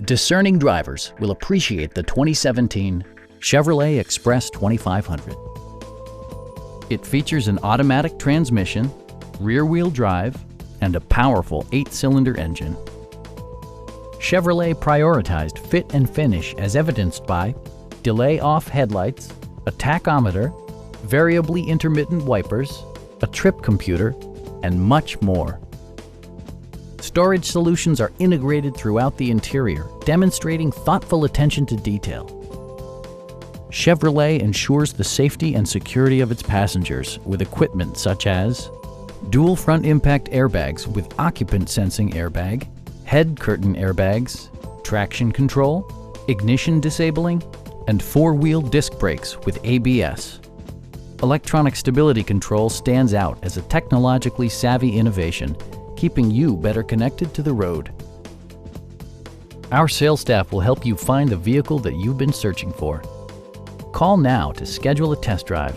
Discerning drivers will appreciate the 2017 Chevrolet Express 2500. It features an automatic transmission, rear-wheel drive, and a powerful 8-cylinder engine. Chevrolet prioritized fit and finish as evidenced by delay-off headlights, a tachometer, variably intermittent wipers, a trip computer, and much more. Storage solutions are integrated throughout the interior, demonstrating thoughtful attention to detail. Chevrolet ensures the safety and security of its passengers with equipment such as dual front impact airbags with occupant sensing airbag, head curtain airbags, traction control, ignition disabling, and 4-wheel disc brakes with ABS. Electronic stability control stands out as a technologically savvy innovation, keeping you better connected to the road. Our sales staff will help you find the vehicle that you've been searching for. Call now to schedule a test drive.